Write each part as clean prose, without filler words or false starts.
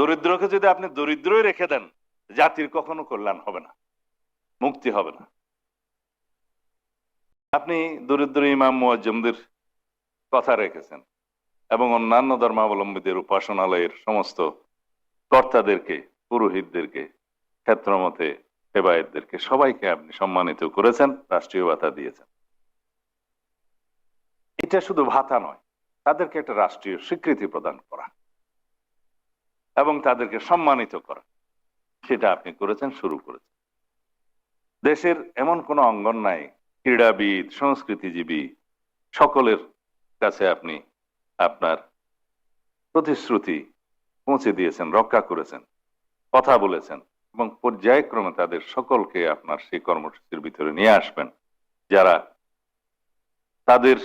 দরিদ্রকে যদি আপনি দরিদ্রই রেখে দেন, জাতির কখনো কল্যাণ হবে না, মুক্তি হবে না। আপনি দরিদ্র ইমাম মুয়াজ্জমদের কথা রেখেছেন এবং অন্যান্য ধর্মাবলম্বীদের উপাসনালয়ের সমস্ত কর্তাদেরকে, পুরোহিতদেরকে, ক্ষেত্রমতে সেবায়েতদেরকে সবাইকে আপনি সম্মানিত করেছেন, রাষ্ট্রীয় ভাতা দিয়েছেন। এটা শুধু ভাতা নয়, তাদেরকে একটা রাষ্ট্রীয় স্বীকৃতি প্রদান করা এবং তাদেরকে সম্মানিত করা, সেটা আপনি করেছেন, শুরু করেছেন। দেশের এমন কোনো অঙ্গন নাই, ক্রীড়াবিদ, সংস্কৃতিজীবী সকলের কাছে আপনি আপনার প্রতিশ্রুতি পৌঁছে দিয়েছেন, রক্ষা করেছেন, কথা বলেছেন এবং পর্যায়ক্রমে তাদের সকলকে আপনার সেই কর্মসূচির ভিতরে নিয়ে আসবেন, যারা তাদের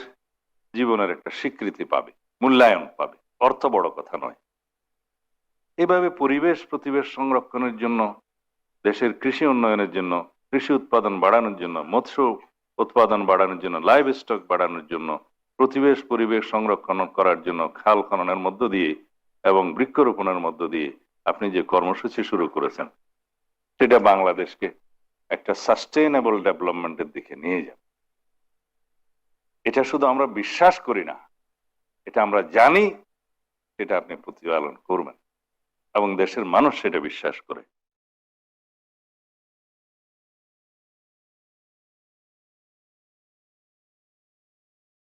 জীবনের একটা স্বীকৃতি পাবে, মূল্যায়ন পাবে। অর্থ বড় কথা নয়। এভাবে পরিবেশ প্রতিবেশ সংরক্ষণের জন্য, দেশের কৃষি উন্নয়নের জন্য, কৃষি উৎপাদন বাড়ানোর জন্য, মৎস্য উৎপাদন বাড়ানোর জন্য, লাইভ স্টক বাড়ানোর জন্য, পরিবেশ সংরক্ষণ করার জন্য খাল খননের মধ্য দিয়ে এবং বৃক্ষরোপণের মধ্য দিয়ে আপনি যে কর্মসূচি শুরু করেছেন, সেটা বাংলাদেশকে একটা সাস্টেইনেবল ডেভেলপমেন্টের দিকে নিয়ে যাবে। এটা শুধু আমরা বিশ্বাস করি না, এটা আমরা জানি, সেটা আপনি প্রতিপালন করবেন এবং দেশের মানুষ সেটা বিশ্বাস করে।